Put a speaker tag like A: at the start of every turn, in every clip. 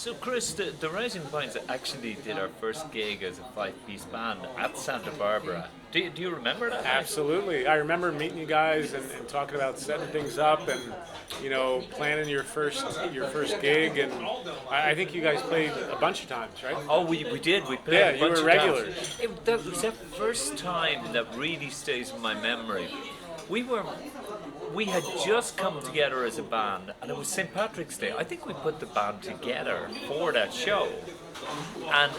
A: So Chris, the Rising Pints actually did our first gig as a five-piece band at Santa Barbara. Do you remember that?
B: Absolutely. I remember meeting you guys and talking about setting things up and, planning your first gig. And I think you guys played a bunch of times, right?
A: Oh, we did. We played
B: Yeah,
A: a
B: you
A: bunch
B: were
A: of
B: regulars.
A: times. That was the first time that really stays in my memory. We had just come together as a band, and it was St. Patrick's Day. I think we put the band together for that show, and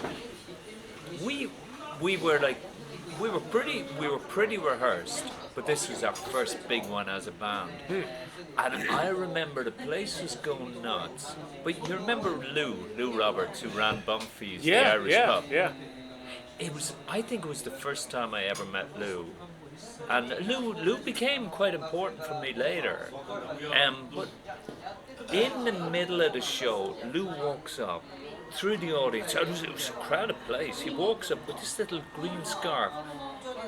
A: we were pretty rehearsed, but this was our first big one as a band. And I remember the place was going nuts. But you remember Lou Roberts, who ran Bumfies, the Irish pub?
B: Yeah.
A: I think it was the first time I ever met Lou. And Lou became quite important for me later. But in the middle of the show, Lou walks up through the audience. It was a crowded place. He walks up with this little green scarf,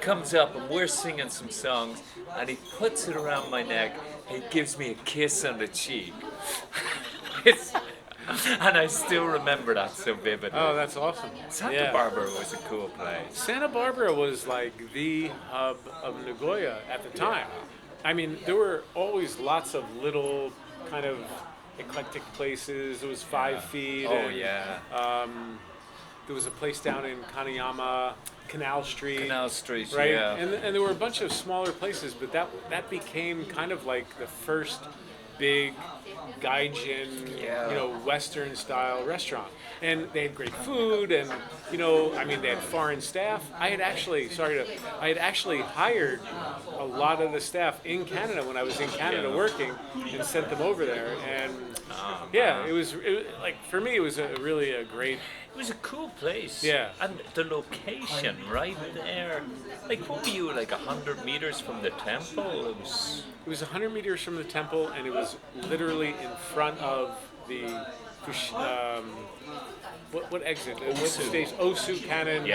A: comes up, and we're singing some songs, and he puts it around my neck. He gives me a kiss on the cheek. And I still remember that so vividly.
B: Oh, that's awesome.
A: Santa Barbara was a cool place.
B: Santa Barbara was like the hub of Nagoya at the time. I mean, there were always lots of little kind of eclectic places. There was 5 Feet.
A: Oh,
B: and,
A: yeah.
B: There was a place down in Kanayama, Canal Street. Right?
A: Yeah.
B: And there were a bunch of smaller places, but that became kind of like the first big gaijin, Western style restaurant. And they had great food, and they had foreign staff. I had actually hired a lot of the staff in Canada when I was in Canada working, and sent them over there. And it was like, for me, it was really a great.
A: It was a cool place.
B: Yeah.
A: And the location right there. Like, what were you, like 100 meters from the temple? It
B: was 100 meters from the temple, and it was literally in front of the what exit? Osu Cannon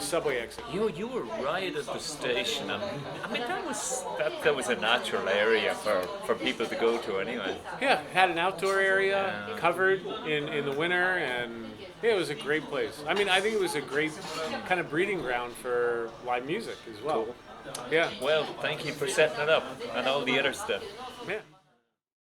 B: subway exit.
A: You were right at the station. And, I mean, that was a natural area for people to go to anyway.
B: Yeah, it had an outdoor area covered in the winter, and it was a great place. I mean, I think it was a great kind of breeding ground for live music as well.
A: Cool.
B: Yeah.
A: Well, thank you for setting it up and all the other stuff.
B: Yeah.